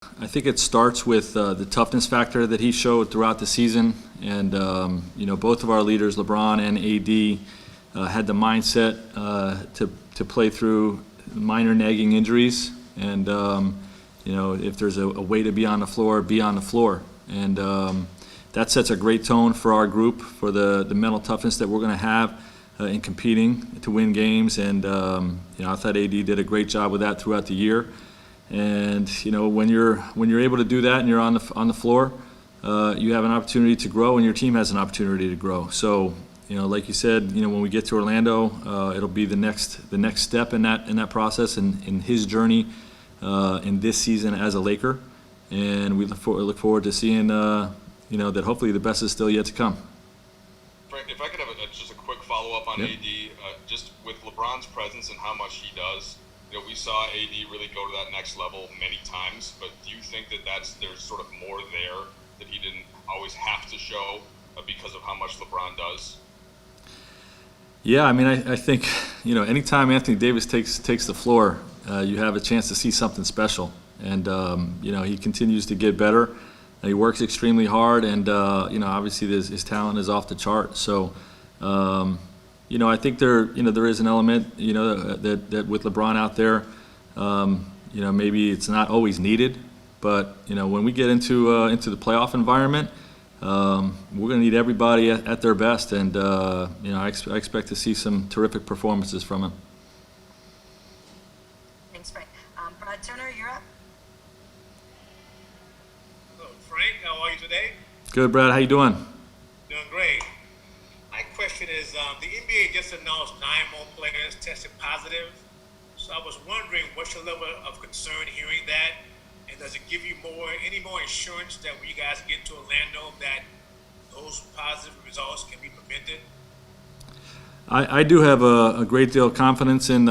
I think it starts with the toughness factor that he showed throughout the season, and both of our leaders, LeBron and AD, had the mindset to play through minor nagging injuries, and if there's a way to be on the floor, be on the floor, and that sets a great tone for our group, for the mental toughness that we're going to have in competing to win games, and I thought AD did a great job with that throughout the year. And when you're able to do that and you're on the floor, you have an opportunity to grow, and your team has an opportunity to grow. So like you said, when we get to Orlando, it'll be the next step in that process and in his journey in this season as a Laker. And we look forward to seeing that hopefully the best is still yet to come. Frank, if I could have just a quick follow-up on Yep. AD, just with LeBron's presence and how much he does. We saw AD really go to that next level many times, but do you think that there's sort of more there that he didn't always have to show because of how much LeBron does? Yeah, I mean, I think anytime Anthony Davis takes the floor, you have a chance to see something special, and he continues to get better. He works extremely hard, and obviously his talent is off the chart. So. I think there is an element, that with LeBron out there, maybe it's not always needed, but when we get into the playoff environment, we're going to need everybody at their best, and I expect to see some terrific performances from him. Thanks, Frank. Brad Turner, you're up. Hello, Frank. How are you today? Good, Brad. How you doing? Doing great. My question is, the NBA just announced 9 more players tested positive. So I was wondering, what's your level of concern hearing that? And does it give you any more assurance that when you guys get to Orlando that those positive results can be prevented? I do have a great deal of confidence in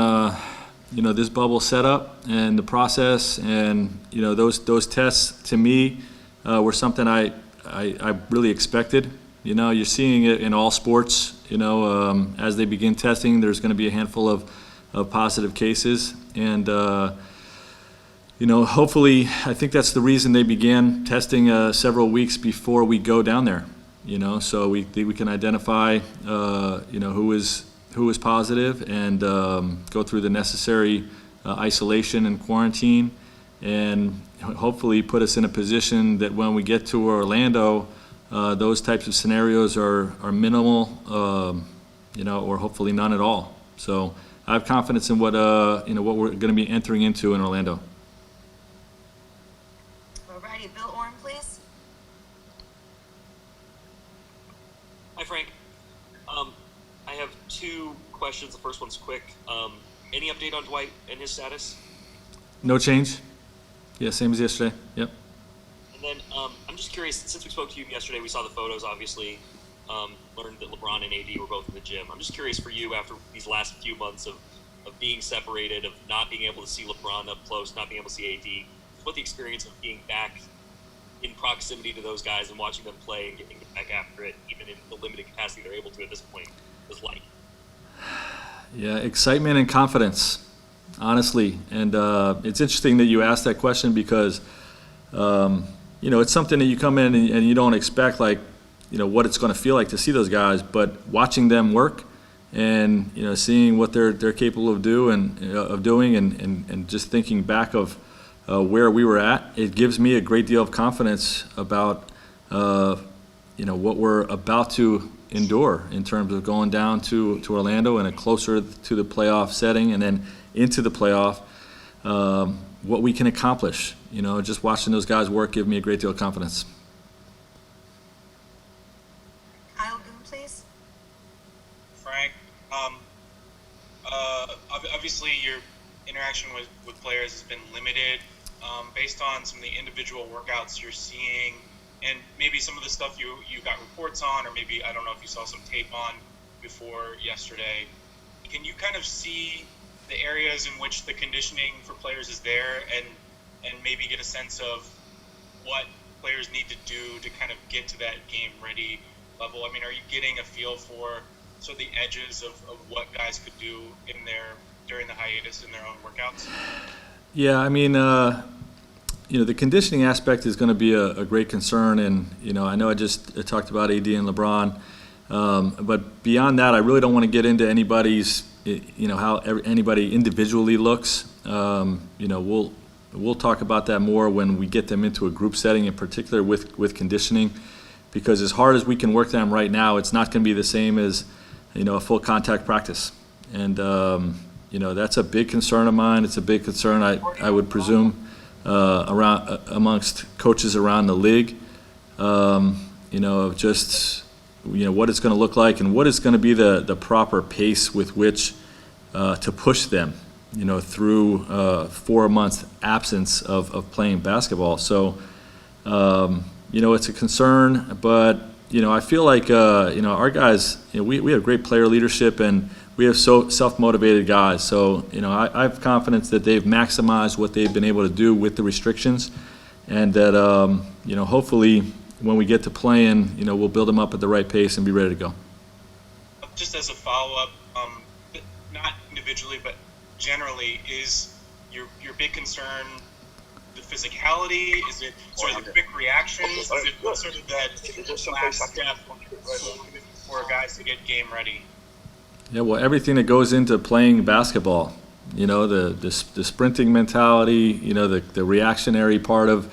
this bubble setup and the process, and those tests to me were something I really expected. You're seeing it in all sports. As they begin testing, there's going to be a handful of positive cases, and hopefully, I think that's the reason they began testing several weeks before we go down there. So we can identify who is positive, and go through the necessary isolation and quarantine, and hopefully put us in a position that when we get to Orlando, those types of scenarios are minimal, or hopefully none at all. So I have confidence in what we're going to be entering into in Orlando. Alrighty, Bill Orm, please. Hi, Frank. I have 2 questions. The first one's quick. Any update on Dwight and his status? No change. Yeah, same as yesterday. Yep. And then I'm just curious, since we spoke to you yesterday, we saw the photos, obviously, learned that LeBron and AD were both in the gym. I'm just curious for you, after these last few months of being separated, of not being able to see LeBron up close, not being able to see AD, what the experience of being back in proximity to those guys and watching them play and getting back after it, even in the limited capacity they're able to at this point, was like? Yeah, excitement and confidence, honestly. And it's interesting that you asked that question because it's something that you come in and you don't expect, what it's going to feel like to see those guys. But watching them work and, seeing what they're capable of doing and just thinking back of where we were at, it gives me a great deal of confidence about, what we're about to endure in terms of going down to Orlando and a closer to the playoff setting, and then into the playoff, what we can accomplish. Just watching those guys work give me a great deal of confidence. Kyle Goon, please. Frank, obviously your interaction with players has been limited. Based on some of the individual workouts you're seeing, and maybe some of the stuff you got reports on, or maybe, I don't know if you saw some tape on before yesterday, can you kind of see the areas in which the conditioning for players is there, and maybe get a sense of what players need to do to kind of get to that game ready level? I mean, are you getting a feel for sort of the edges of what guys could do during the hiatus in their own workouts? Yeah, I mean, the conditioning aspect is going to be a great concern, and I know I just talked about AD and LeBron, but beyond that, I really don't want to get into anybody's, how anybody individually looks. We'll talk about that more when we get them into a group setting, in particular with conditioning, because as hard as we can work them right now, it's not going to be the same as a full contact practice, and that's a big concern of mine. It's a big concern, I would presume, around amongst coaches around the league, of just what it's going to look like and what is going to be the proper pace with which to push them through 4 months absence of playing basketball. So it's a concern, but I feel like our guys, we have great player leadership, and we have so self-motivated guys. So I have confidence that they've maximized what they've been able to do with the restrictions, and that hopefully when we get to playing, we'll build them up at the right pace and be ready to go. Just as a follow-up, not individually, but generally, is your big concern the physicality? Is it sort of the quick reactions? Is it sort of that last step for guys to get game ready? Yeah, well, everything that goes into playing basketball, the sprinting mentality, the reactionary part of,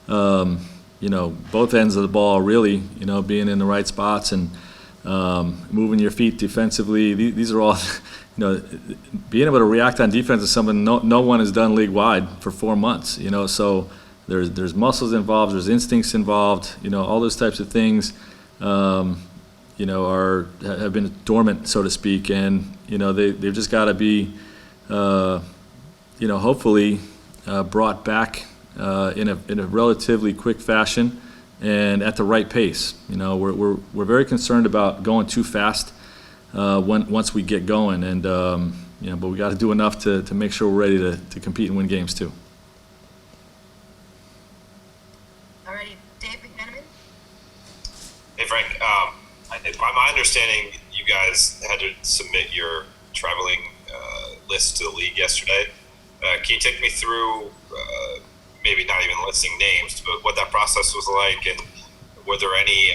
both ends of the ball, really, being in the right spots and moving your feet defensively. These are all, being able to react on defense is something no one has done league-wide for 4 months, so there's muscles involved, there's instincts involved, all those types of things, have been dormant, so to speak, and they've just got to be, hopefully brought back in a relatively quick fashion and at the right pace. We're very concerned about going too fast once we get going, and but we got to do enough to make sure we're ready to compete and win games too. Alrighty, Dave McMenamin? Hey Frank, by my understanding, you guys had to submit your traveling list to the league yesterday. Can you take me through, maybe not even listing names, but what that process was like, and were there any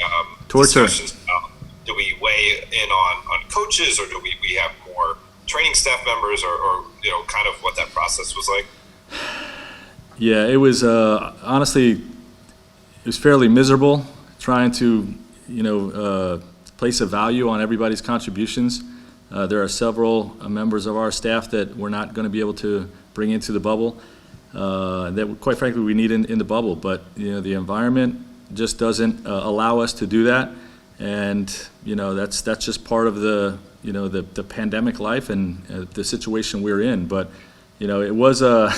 discussions about, do we weigh in on coaches, or do we have more training staff members, or kind of what that process was like? Yeah, it was honestly, it was fairly miserable trying to place a value on everybody's contributions. There are several members of our staff that we're not going to be able to bring into the bubble, that quite frankly we need in the bubble, but the environment just doesn't allow us to do that, and that's just part of the pandemic life and the situation we're in. But it was a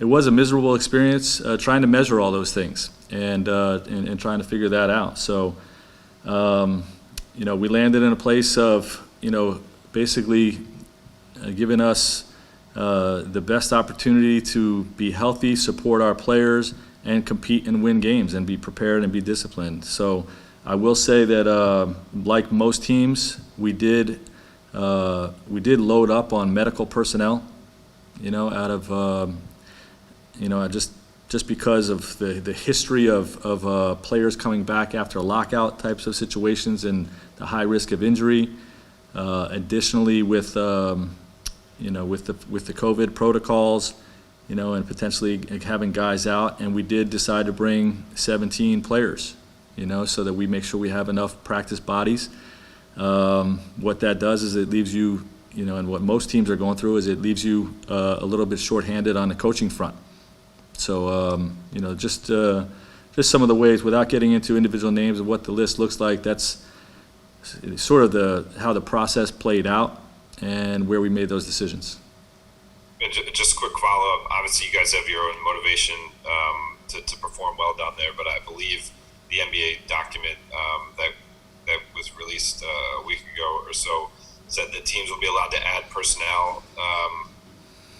miserable experience trying to measure all those things and trying to figure that out. So we landed in a place of basically giving us the best opportunity to be healthy, support our players, and compete and win games and be prepared and be disciplined. So I will say that like most teams, we did load up on medical personnel, out of just because of the history of players coming back after lockout types of situations and the high risk of injury. Additionally, with the COVID protocols, and potentially having guys out, and we did decide to bring 17 players, so that we make sure we have enough practice bodies. What that does is it leaves you, and what most teams are going through is it leaves you a little bit shorthanded on the coaching front. So, just some of the ways, without getting into individual names of what the list looks like, that's sort of how the process played out and where we made those decisions. And just a quick follow-up. Obviously, you guys have your own motivation to perform well down there, but I believe the NBA document that was released a week ago or so said that teams will be allowed to add personnel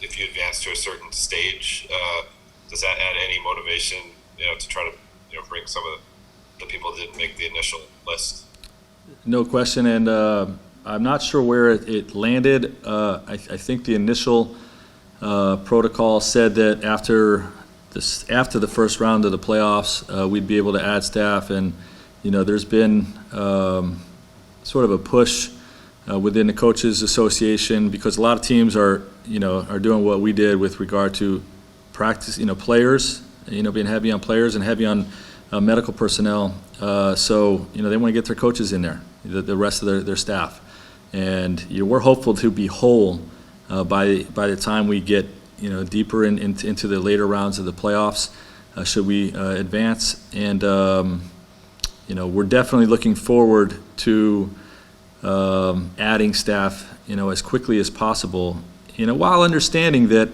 if you advance to a certain stage. Does that add any motivation, to try to bring some of the people that didn't make the initial list? No question, and I'm not sure where it landed. I think the initial protocol said that after after the first round of the playoffs, we'd be able to add staff. And, there's been sort of a push within the Coaches Association, because a lot of teams are doing what we did with regard to practice, players, being heavy on players and heavy on medical personnel. So, they want to get their coaches in there, the rest of their staff. And we're hopeful to be whole by the time we get deeper into the later rounds of the playoffs, should we advance. And we're definitely looking forward to adding staff as quickly as possible, while understanding that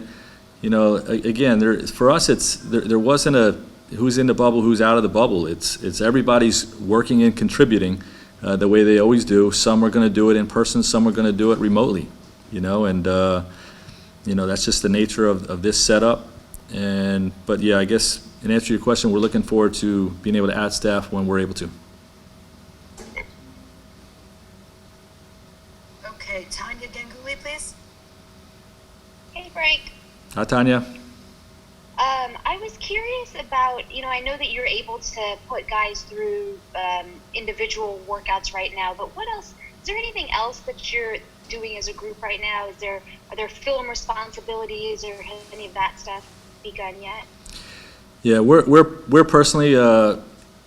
again, for us there wasn't a who's in the bubble, who's out of the bubble. It's everybody's working and contributing the way they always do. Some are going to do it in person, some are going to do it remotely, and that's just the nature of this setup. But yeah, I guess in answer to your question, we're looking forward to being able to add staff when we're able to. Okay, Tanya Ganguly, please. Hey, Frank. Hi, Tanya. I was curious about, I know that you're able to put guys through individual workouts right now, but what else? Is there anything else that you're doing as a group right now? Are there film responsibilities, or has any of that stuff begun yet? Yeah, we're personally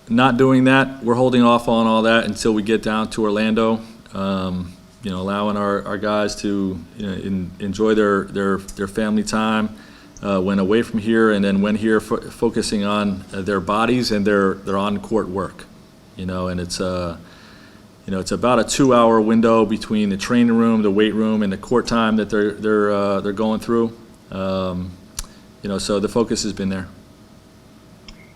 not doing that. We're holding off on all that until we get down to Orlando. Allowing our guys to enjoy their family time when away from here, and then when here, focusing on their bodies and their on-court work. And it's it's about a 2-hour window between the training room, the weight room, and the court time that they're going through. So the focus has been there.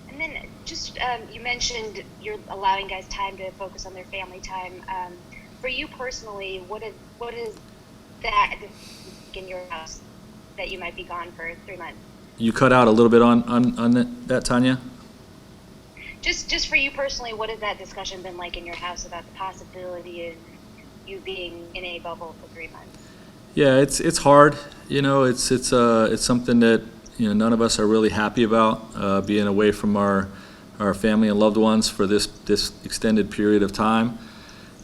And then just you mentioned you're allowing guys time to focus on their family time. For you personally, what is that in your house that you might be gone for 3 months? You cut out a little bit on that, Tanya? Just for you personally, what has that discussion been like in your house about the possibility of you being in a bubble for 3 months? Yeah, it's hard. It's something that none of us are really happy about, being away from our family and loved ones for this extended period of time.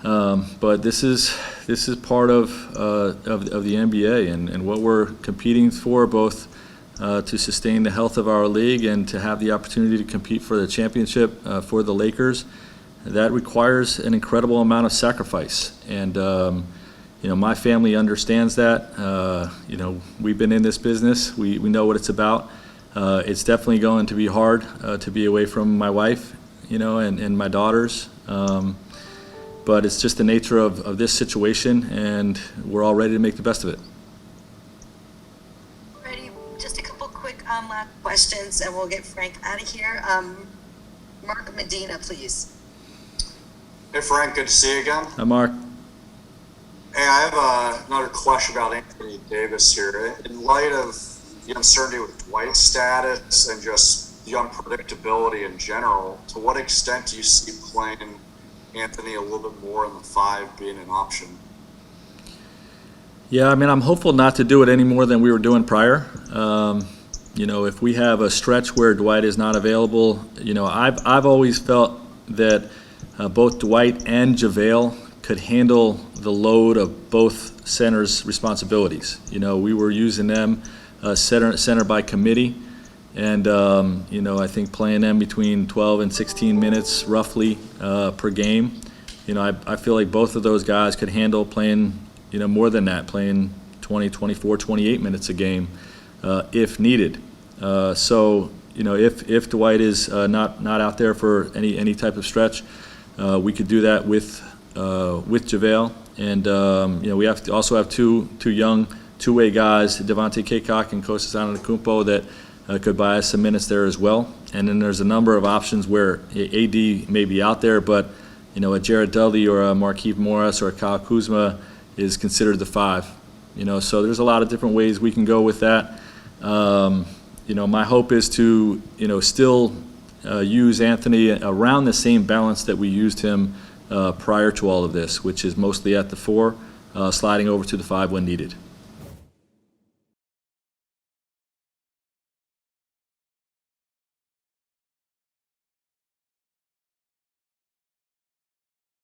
But this is part of the NBA and what we're competing for, both to sustain the health of our league and to have the opportunity to compete for the championship for the Lakers. That requires an incredible amount of sacrifice, and my family understands that. We've been in this business. We know what it's about. It's definitely going to be hard to be away from my wife, and my daughters. But it's just the nature of this situation, and we're all ready to make the best of it. Ready? Just a couple quick last questions, and we'll get Frank out of here. Mark Medina, please. Hey, Frank, good to see you again. Hi, Mark. Hey, I have another question about Anthony Davis here. In light of the uncertainty with Dwight's status and just the unpredictability in general, to what extent do you see playing Anthony a little bit more in the 5 being an option? Yeah, I'm hopeful not to do it any more than we were doing prior. If we have a stretch where Dwight is not available, I've always felt that both Dwight and JaVale could handle the load of both centers' responsibilities. We were using them center by committee, and I think playing them between 12 and 16 minutes roughly per game. I feel like both of those guys could handle playing more than that, playing 20, 24, 28 minutes a game if needed. So if Dwight is not out there for any type of stretch, we could do that with JaVale. And we also have two young two-way guys, Devontae Kaycock and Kostas Antetokounmpo, that could buy us some minutes there as well. And then there's a number of options where AD may be out there, but a Jared Dudley or a Markieff Morris or a Kyle Kuzma is considered the 5. So there's a lot of different ways we can go with that. My hope is to still use Anthony around the same balance that we used him prior to all of this, which is mostly at the 4, sliding over to the 5 when needed.